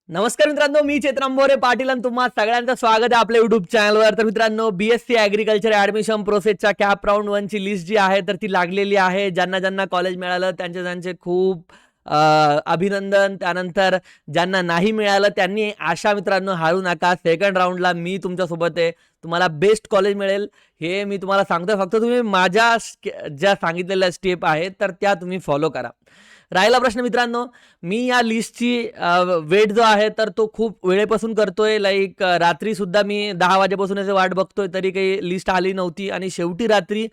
नमस्कार मित्रांनो, मी चेतन पाटील आणि तुम्हा सगळ्यांचं स्वागत आहे आपल्या युट्यूब चॅनलवर. तर मित्रांनो, BSc ॲग्रिकल्चर ॲडमिशन प्रोसेसच्या कॅप राऊंड 1ची लिस्ट जी आहे तर ती लागलेली आहे. ज्यांना ज्यांना कॉलेज मिळालं त्यांचे खूप अभिनंदन. त्यानंतर ज्यांना नाही मिळालं त्यांनी आशा मित्रांनो हारू नका. सेकंड राऊंडला मी तुमच्यासोबत आहे. तुम्हाला बेस्ट कॉलेज मिळेल हे मी तुम्हाला सांगतोय. फक्त तुम्ही माझ्या ज्या सांगितलेल्या स्टेप आहेत तर त्या तुम्ही फॉलो करा. राहिला प्रश्न मित्रांनो, मी या लिस्टची वेट जो आहे तर तो खूप वेळेपासून करतोय. लाईक रात्री सुद्धा मी 10 वाजेपासून याची वाट बघतोय, तरी काही लिस्ट आली नव्हती. आणि शेवटी रात्री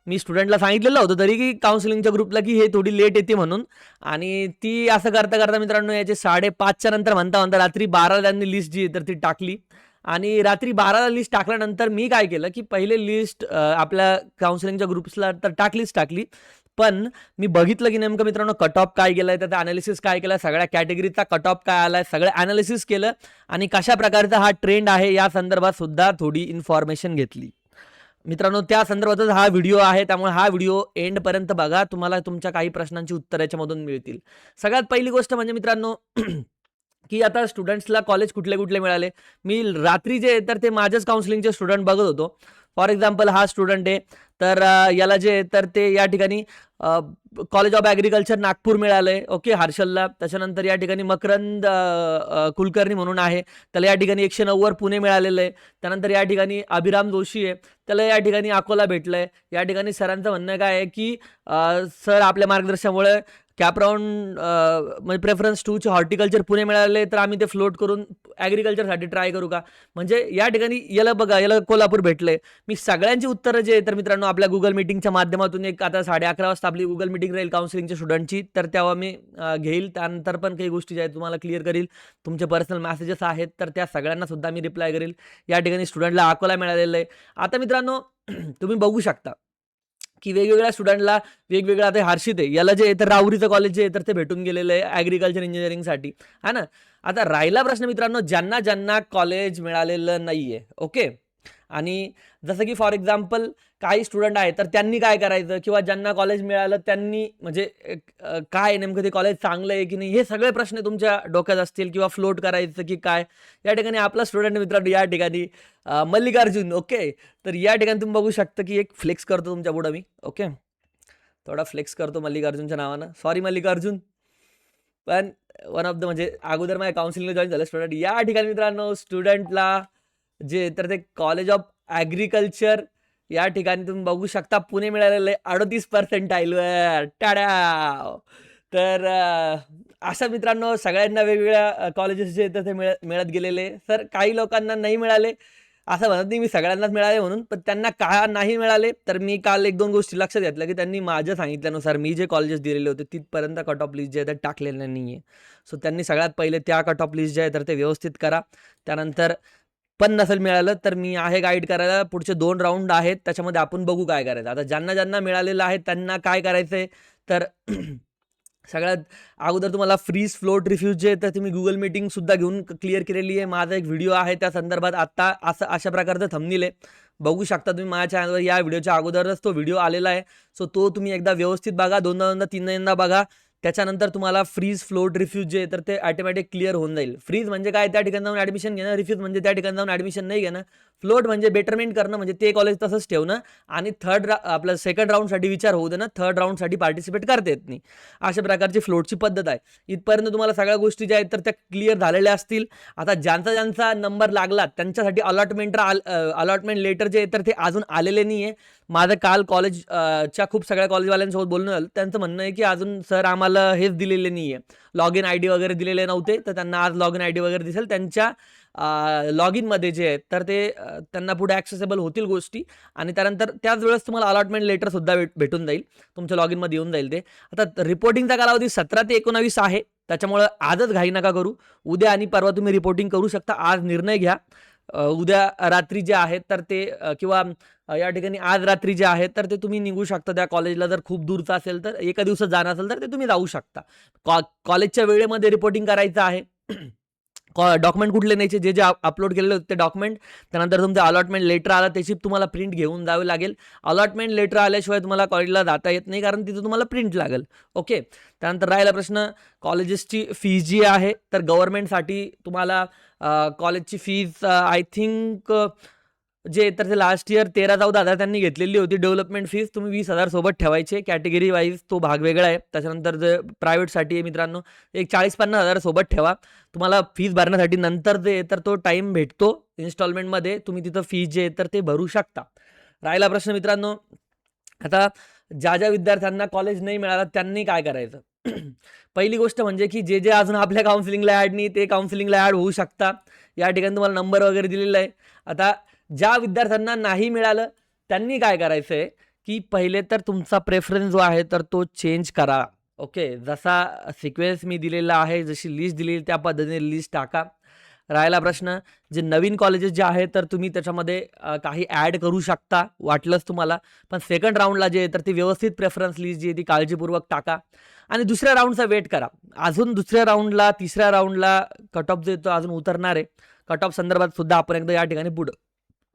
मी स्टुडंटला सांगितलेलं होतं तरी की काउन्सिलिंगच्या ग्रुपला की हे थोडी लेट येते म्हणून. आणि ती असं करता करता मित्रांनो याचे 5:30च्या नंतर म्हणता म्हणता रात्री 12ला त्यांनी लिस्ट जी तर ती टाकली. आणि रात्री 12ला लिस्ट टाकल्यानंतर मी काय केलं की पहिले लिस्ट आपल्या काउन्सिलिंगच्या ग्रुप्सला तर टाकली. पण मी बघितलं की नेमकं मित्रांनो कट ऑफ काय गेलाय, त्याचा अनालिसिस काय केलं, सगळ्या कॅटेगरीचा कट ऑफ काय आलाय, सगळं अनालिसिस केलं आणि कशा प्रकारचा हा ट्रेंड आहे या संदर्भात सुद्धा थोडी इन्फॉर्मेशन घेतली. मित्रांनो त्या संदर्भातच हा व्हिडिओ आहे, त्यामुळे हा व्हिडिओ एंडपर्यंत बघा. तुम्हाला तुमच्या काही प्रश्नांची उत्तर याच्यामधून मिळतील. सगळ्यात पहिली गोष्ट म्हणजे मित्रांनो की आता स्टुडंट्सला कॉलेज कुठले कुठले मिळाले. मी रात्री जे तर ते माझ्याच काउन्सिलिंगचे स्टुडंट बघत होतो. फॉर एक्झाम्पल हा स्टुडंट आहे तर याला जे तर ते या ठिकाणी कॉलेज ऑफ ॲग्रिकल्चर नागपूर मिळालंय, ओके, हर्षलला. त्याच्यानंतर या ठिकाणी मकरंद कुलकर्णी म्हणून आहे, त्याला या ठिकाणी 190 पुणे मिळालेलं आहे. त्यानंतर या ठिकाणी अभिराम जोशी आहे, त्याला या ठिकाणी अकोला भेटलंय. या ठिकाणी सरांचं म्हणणं काय आहे की सर आपल्या मार्गदर्शनामुळे कॅप राऊंड म्हणजे प्रेफरन्स 2चे हॉर्टिकल्चर पुणे मिळाले, तर आम्ही ते फ्लोट करून ॲग्रिकल्चरसाठी ट्राय करू का. म्हणजे या ठिकाणी याला बघा, याला कोल्हापूर भेटलंय. मी सगळ्यांची उत्तरं जे तर मित्रांनो आपल्या गुगल मीटिंगच्या माध्यमातून एक आता 11:30 वाजता आपली गुगल मीटिंग राहील काउन्सिलिंगच्या स्टुडंटची, तर तेव्हा मी घेईल. त्यानंतर पण काही गोष्टी ज्या आहेत तुम्हाला क्लिअर करील. तुमचे पर्सनल मेसेजेस आहेत तर त्या सगळ्यांना सुद्धा मी रिप्लाय करेल. या ठिकाणी स्टुडंटला अकोला मिळालेलं आहे. आता मित्रांनो तुम्ही बघू शकता की वेगवेगळ्या स्टुडंटला वेगवेगळं, आता हर्षित आहे, याला जे आहे तर राहुरीचं कॉलेज जे आहे तर ते भेटून गेलेलं आहे ॲग्रिकल्चर इंजिनिअरिंगसाठी, है ना. आता राहिला प्रश्न मित्रांनो ज्यांना ज्यांना कॉलेज मिळालेलं नाही आहे, ओके. आणि जसं की फॉर एक्झाम्पल काही स्टुडंट आहेत तर त्यांनी काय करायचं, किंवा ज्यांना कॉलेज मिळालं त्यांनी म्हणजे काय नेमकं ते कॉलेज चांगलं आहे की नाही, हे सगळे प्रश्न तुमच्या डोक्यात असतील, किंवा फ्लोट करायचं की काय. या ठिकाणी आपला स्टुडंट मित्रांनो या ठिकाणी मल्लिकार्जुन, ओके. तर या ठिकाणी तुम्ही बघू शकता की एक फ्लेक्स करतो तुमच्या पुढं मी, ओके. थोडा फ्लेक्स करतो मल्लिकार्जुनच्या नावानं. सॉरी मल्लिकार्जुन. पण वन ऑफ द म्हणजे अगोदर माझ्या काउन्सिलिंगला जॉईन झालं स्टुडंट. या ठिकाणी मित्रांनो स्टुडंटला जे तर ते कॉलेज ऑफ ॲग्रिकल्चर या ठिकाणी तुम्ही बघू शकता पुणे मिळालेलं आहे 38% टाड्या. तर अशा मित्रांनो सगळ्यांना वेगवेगळ्या कॉलेजेस जे तर ते मिळत गेलेले. तर काही लोकांना नाही मिळाले, असं म्हणत नाही मी सगळ्यांनाच मिळाले म्हणून, पण त्यांना का नाही मिळाले तर मी काल 1-2 गोष्टी लक्षात घेतल्या की त्यांनी माझ्या सांगितल्यानुसार मी जे कॉलेजेस दिलेले होते तिथपर्यंत कट ऑफ लिस्ट जे आहे ते टाकलेलं नाही आहे. सो त्यांनी सगळ्यात पहिले त्या कट ऑफ लिस्ट जे आहे तर ते व्यवस्थित करा. त्यानंतर पण नसेल मिळालं तर मी आहे गाईड करायला. पुढचे 2 राऊंड आहेत त्याच्यामध्ये आपण बघू काय करायचं. आता ज्यांना ज्यांना मिळालेलं आहे त्यांना काय करायचंय तर सगळ्यात अगोदर तुम्हाला फ्रीज फ्लोट रिफ्यूज जे तर तुम्ही गुगल मीटिंग सुद्धा घेऊन क्लिअर केलेली आहे. माझा एक व्हिडिओ आहे त्या संदर्भात, आता असं अशा प्रकारचं थंबनेल आहे, बघू शकता तुम्ही माझ्या चॅनलवर. या व्हिडिओच्या अगोदरच तो व्हिडिओ आलेला आहे. सो तो तुम्ही एकदा व्यवस्थित बघा, 2दा 3दा बघा. त्याच्यानंतर तुम्हाला फ्रीज फ्लोट रिफ्यूज जे तर ते ऑटोमॅटिक क्लिअर होऊन जाईल. फ्रीज म्हणजे काय, त्या ठिकाणी जाऊन ॲडमिशन घेणं. रिफ्यूज म्हणजे त्या ठिकाणी जाऊन ॲडमिशन नाही घेणं. फ्लोट म्हणजे बेटरमेंट करणं, म्हणजे ते कॉलेज तसंच ठेवणं. आणि आपलं सेकंड राऊंडसाठी विचार होऊ देणं, थर्ड राऊंडसाठी पार्टिसिपेट करता येत नाही. अशा प्रकारची फ्लोटची पद्धत आहे. इथपर्यंत तुम्हाला सगळ्या गोष्टी ज्या आहेत तर त्या क्लिअर झालेल्या असतील. आता ज्यांचा ज्यांचा नंबर लागला त्यांच्यासाठी अलॉटमेंट लेटर जे आहे तर ते अजून आलेले नाही आहे. माझं काल च्या खूप सगळ्या कॉलेजवाल्यांसोबत बोलणं झालं. त्यांचं म्हणणं आहे की अजून सर आम्हाला हेच दिलेले नाही आहे, लॉग इन आय डी वगैरे दिलेले नव्हते, तर त्यांना आज लॉग इन आय डी वगैरे दिसेल त्यांच्या लॉग इनमध्ये जे आहेत तर ते त्यांना पुढे ॲक्सेसेबल होतील गोष्टी. आणि त्यानंतर त्याच वेळेस तुम्हाला अलॉटमेंट लेटरसुद्धा भेटून जाईल, तुमच्या लॉग इनमध्ये येऊन जाईल ते. आता रिपोर्टिंगचा कालावधी 17 ते 19 आहे, त्याच्यामुळं आजच घाई नका करू. उद्या आणि परवा तुम्ही रिपोर्टिंग करू शकता. आज निर्णय घ्या. उद्या रात्री जे आहेत तर ते किंवा या ठिकाणी आज रात्री जे आहेत तर ते तुम्ही निघू शकता त्या कॉलेजला. जर खूप दूरचं असेल तर एका दिवसात जाणं असेल तर ते तुम्ही जाऊ शकता. कॉलेजच्या वेळेमध्ये रिपोर्टिंग करायचं आहे. डॉक्युमेंट कुठले न्यायचे, जे जे अपलोड केलेले होते ते डॉक्युमेंट. त्यानंतर तुमचं अलॉटमेंट लेटर आलं, त्याची तुम्हाला प्रिंट घेऊन जावी लागेल. अलॉटमेंट लेटर आल्याशिवाय तुम्हाला कॉलेजला जाता येत नाही, कारण तिथे तुम्हाला प्रिंट लागेल. ओके. त्यानंतर राहिला प्रश्न कॉलेजेसची फीज जी आहे, तर गव्हर्नमेंटसाठी तुम्हाला कॉलेजची फीज आय थिंक जे तर ते लास्ट इयर 13-14 हजार त्यांनी घेतलेली होती डेव्हलपमेंट फीज. तुम्ही 20,000 सोबत ठेवायचे. कॅटेगरी वाईज तो भाग वेगळा आहे. त्याच्यानंतर जे प्रायव्हेटसाठी आहे मित्रांनो, एक 40-50 हजार सोबत ठेवा. तुम्हाला फीज भरण्यासाठी नंतर जे तर तो टाईम भेटतो इन्स्टॉलमेंटमध्ये, तुम्ही तिथं फीज जे तर ते भरू शकता. राहिला प्रश्न मित्रांनो, आता ज्या ज्या विद्यार्थ्यांना कॉलेज नाही मिळालं त्यांनी काय करायचं? पहिली गोष्ट म्हणजे की जे जे अजून आपल्या काउन्सिलिंगला ॲड नाही ते काउन्सिलिंगला ॲड होऊ शकता. या ठिकाणी तुम्हाला नंबर वगैरे दिलेला आहे. आता ज्या विद्यार्थ्यांना नाही मिळालं त्यांनी काय करायचं आहे, की पहिले तर तुमचा प्रेफरन्स जो आहे तर तो चेंज करा. ओके. जसा सिक्वेन्स मी दिलेला आहे, जशी लिस्ट दिलेली त्या पद्धतीने लिस्ट टाका. राहिला प्रश्न, जे नवीन कॉलेजेस जे आहेत तर तुम्ही त्याच्यामध्ये काही ॲड करू शकता वाटलंच तुम्हाला. पण सेकंड राऊंडला जे आहे तर ती व्यवस्थित प्रेफरन्स लिस्ट जी आहे ती काळजीपूर्वक टाका आणि दुसऱ्या राऊंडचा वेट करा. अजून दुसऱ्या राऊंडला, तिसऱ्या राऊंडला कट ऑफ जो आहे तो अजून उतरणार आहे. कट ऑफ संदर्भात सुद्धा आपण एकदा या ठिकाणी पुढं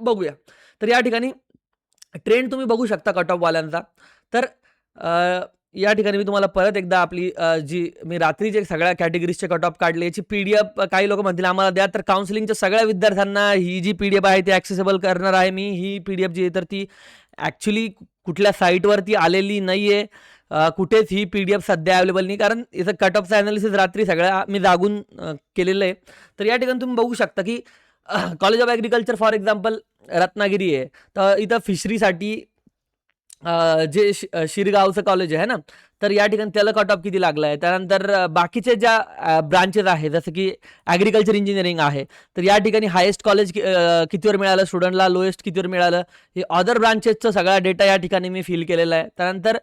बघूया. तर या ठिकाणी ट्रेंड तुम्ही बघू शकता कट ऑफवाल्यांचा. तर या ठिकाणी मी तुम्हाला परत एकदा आपली जी मी रात्रीचे सगळ्या कॅटेगरीजचे कट ऑफ काढले याची PDF काही लोक म्हणतील आम्हाला द्या, तर काउन्सिलिंगच्या सगळ्या विद्यार्थ्यांना ही जी PDF आहे ती ॲक्सेसिबल करणार आहे मी. ही PDF जी आहे तर ती ॲक्च्युली कुठल्या साईटवरती आलेली नाही आहे. कुठेच ही PDF सध्या अवेलेबल नाही, कारण याचं कट ऑफचं ॲनालिसिस रात्री सगळ्या मी जागून केलेलं आहे. तर या ठिकाणी तुम्ही बघू शकता की college of agriculture for example Ratnagiri आहे, तर इथं फिशरीसाठी जे शिरगावचं कॉलेज आहे ना, तर या ठिकाणी त्याला कट ऑफ किती लागला आहे. त्यानंतर बाकीचे ज्या ब्रांचेस आहेत जसं की ॲग्रिकल्चर इंजिनिअरिंग आहे, तर या ठिकाणी हायेस्ट कॉलेज कितीवर मिळालं स्टुडंटला, लोएस्ट कितीवर मिळालं, हे अदर ब्रांचेसचा सगळा डेटा या ठिकाणी मी फिल केलेला आहे. त्यानंतर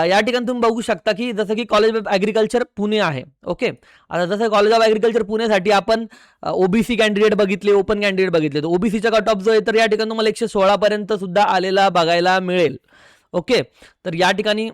या ठिकाणी तुम्ही बघू शकता की जसं की कॉलेज ऑफ ॲग्रिकल्चर पुणे आहे. ओके. आता जसं कॉलेज ऑफ ॲग्रिकल्चर पुण्यासाठी आपण OBC कॅन्डिडेट बघितले, ओपन कॅन्डिडेट बघितले, तर OBCचा कट ऑफ जो आहे तर या ठिकाणी तुम्हाला 116 पर्यंत सुद्धा आलेला बघायला मिळेल. ओके. तर या ठिकाणी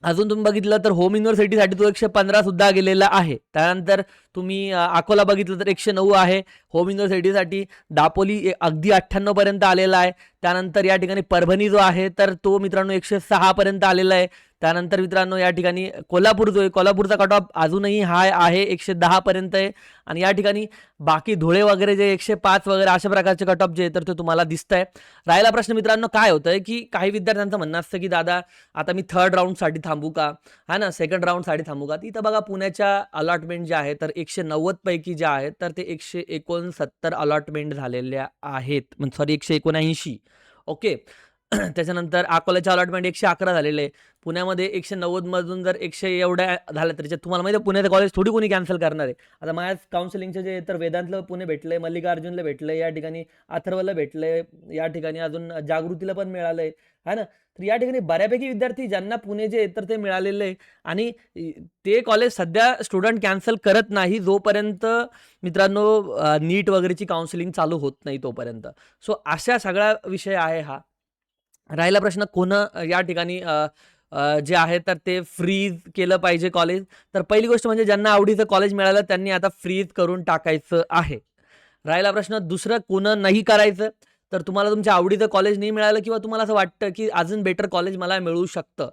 अजून तुम्ही बघितलं तर होम युनिव्हर्सिटीसाठी तो 115 सुद्धा गेलेला आहे. त्यानंतर तुम्ही अकोला बघितलं तर 109 आहे होम युनिव्हर्सिटीसाठी. दापोली अगदी 98 पर्यंत आलेला आहे. त्यानंतर या ठिकाणी परभणी जो आहे तर तो मित्रांनो 106 पर्यंत आलेला आहे. त्यानंतर मित्रांनो या ठिकाणी कोल्हापूर जो आहे, कोल्हापूरचा कट ऑफ अजूनही हाय आहे, 110 पर्यंत आहे. आणि या ठिकाणी बाकी धुळे वगैरे जे 105 वगैरे अशा प्रकारचे कट ऑफ जे आहे तर ते तुम्हाला दिसत आहे. राहिला प्रश्न मित्रांनो काय होतंय की काही विद्यार्थ्यांचं म्हणणं असतं की दादा आता मी थर्ड राऊंडसाठी थांबू का, हा ना, सेकंड राऊंडसाठी थांबू का. तिथं बघा पुण्याच्या अलॉटमेंट जे आहे तर 190 पैकी जे आहेत तर ते 169 अलॉटमेंट झालेल्या आहेत, म्हणजे सॉरी 179. ओके. त्याच्यानंतर अकोल्याचे अलॉटमेंट 111 झालेले आहे. पुण्यामध्ये 190 मधून जर 100 एवढ्या झाल्या तर तुम्हाला माहिती आहे पुण्याचं कॉलेज थोडी कोणी कॅन्सल करणार आहे. आता माझ्या काउन्सिलिंगचे जे तर वेदांतला पुणे भेटलंय, मल्लिकार्जुनला भेटलंय, या ठिकाणी अथर्वला भेटलंय, या ठिकाणी अजून जागृतीला पण मिळालंय, है ना. तर या ठिकाणी बऱ्यापैकी विद्यार्थी ज्यांना पुणे जे तर ते मिळालेलं आहे आणि ते कॉलेज सध्या स्टुडंट कॅन्सल करत नाही जोपर्यंत मित्रांनो नीट वगैरेची काउन्सिलिंग चालू होत नाही तोपर्यंत. सो अशा सगळा विषय आहे हा. राहिला प्रश्न या ठिकाणी जे आहे तर ते फ्रीज केलं पाहिजे कॉलेज. तर पहिली गोष्ट म्हणजे ज्यांना आवडीचं कॉलेज मिळालं त्यांनी आता फ्रीज करून टाकायचं आहे. राहिला प्रश्न दुसरं नाही करायचं. तर तुम्हाला तुमच्या आवडीचं कॉलेज नाही मिळालं किंवा तुम्हाला असं वाटतं की अजून बेटर कॉलेज मला मिळू शकतं.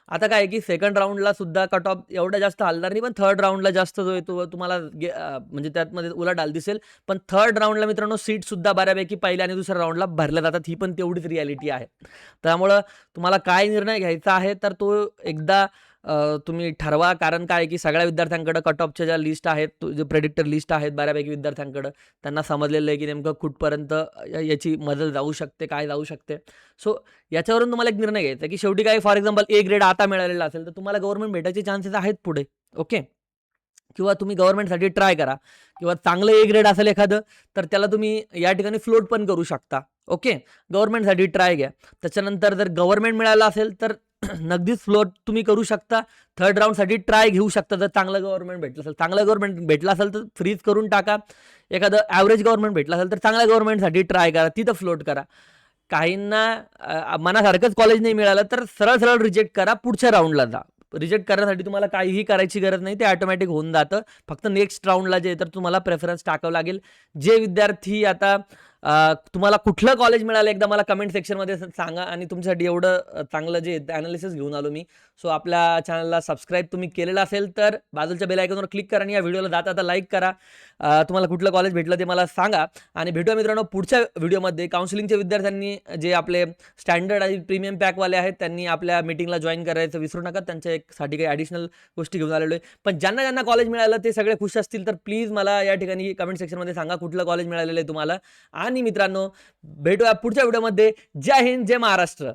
आता काय आहे की सेकंड राऊंडला सुद्धा कट ऑफ एवढा जास्त हलणार नाही, पण थर्ड राऊंडला जास्त जो आहे तो तुम्हाला म्हणजे त्यातमध्ये उलाढाल दिसेल. पण थर्ड राऊंडला मित्रांनो सीट सुद्धा बऱ्यापैकी पहिल्या आणि दुसऱ्या राऊंडला भरल्या जातात, ही पण तेवढीच रियालिटी आहे. त्यामुळं तुम्हाला काय निर्णय घ्यायचा आहे तर तो एकदा तुम्ही ठरवा. कारण काय आहे की सगळ्या विद्यार्थ्यांकडे कट ऑफच्या ज्या लिस्ट आहेत, जे प्रेडिक्टर लिस्ट आहेत बऱ्यापैकी विद्यार्थ्यांकडं, त्यांना समजलेलं आहे की नेमकं कुठपर्यंत याची मदत जाऊ शकते, काय जाऊ शकते. सो याच्यावरून तुम्हाला एक निर्णय घ्यायचा आहे की शेवटी काय, फॉर एक्झाम्पल A ग्रेड आता मिळालेला असेल तर तुम्हाला गव्हर्नमेंट भेटायचे चान्सेस आहेत पुढे. ओके. किंवा तुम्ही गव्हर्नमेंटसाठी ट्राय करा, किंवा चांगलं A ग्रेड असेल एखादं तर त्याला तुम्ही या ठिकाणी फ्लोट पण करू शकता. ओके. गव्हर्नमेंटसाठी ट्राय घ्या. त्याच्यानंतर जर गव्हर्नमेंट मिळालं असेल तर नगदीच फ्लोट तुम्ही करू शकता. थर्ड राऊंडसाठी ट्राय घेऊ शकता जर चांगलं गव्हर्नमेंट भेटलं असेल. चांगलं गव्हर्नमेंट भेटलं असेल तर फ्रीज करून टाका. एखादं ॲव्हरेज गव्हर्नमेंट भेटलं असेल तर चांगल्या गव्हर्नमेंटसाठी ट्राय करा, तिथं फ्लोट करा. काहींना मनासारखंच कॉलेज नाही मिळालं तर सरळ सरळ रिजेक्ट करा, पुढच्या राऊंडला जा. रिजेक्ट करण्यासाठी तुम्हाला काहीही करायची गरज नाही, ते ऑटोमॅटिक होऊन जातं. फक्त नेक्स्ट राउंडला जे आहे तर तुम्हाला प्रेफरन्स टाकावं लागेल. जे विद्यार्थी आता तुम्हाला कुठलं कॉलेज मिळालं एकदा मला कमेंट सेक्शनमध्ये सांगा आणि तुमच्यासाठी एवढं चांगलं जे ॲनालिसिस घेऊन आलो मी. सो आपल्या चॅनलला सबस्क्राईब तुम्ही केलेलं असेल तर बाजूच्या बेल आयकॉनवर क्लिक करा आणि या व्हिडिओला जाता लाईक करा. तुम्हाला कुठलं कॉलेज भेटलं ते मला सांगा आणि भेटूया मित्रांनो पुढच्या व्हिडिओमध्ये. काउन्सिलिंगच्या विद्यार्थ्यांनी जे आपले स्टँडर्ड आणि प्रीमियम पॅकवाले आहेत त्यांनी आपल्या मीटिंगला जॉईन करायचं विसरू नका. त्यांच्यासाठी काही ॲडिशनल गोष्टी घेऊन आलेलो आहे. पण ज्यांना ज्यांना कॉलेज मिळालं ते सगळे खुश असतील तर प्लीज मला या ठिकाणी कमेंट सेक्शनमध्ये सांगा कुठलं कॉलेज मिळालेलं आहे तुम्हाला. आणि मित्रांनो भेटूया पुढच्या व्हिडिओमध्ये. जय हिंद, जय महाराष्ट्र.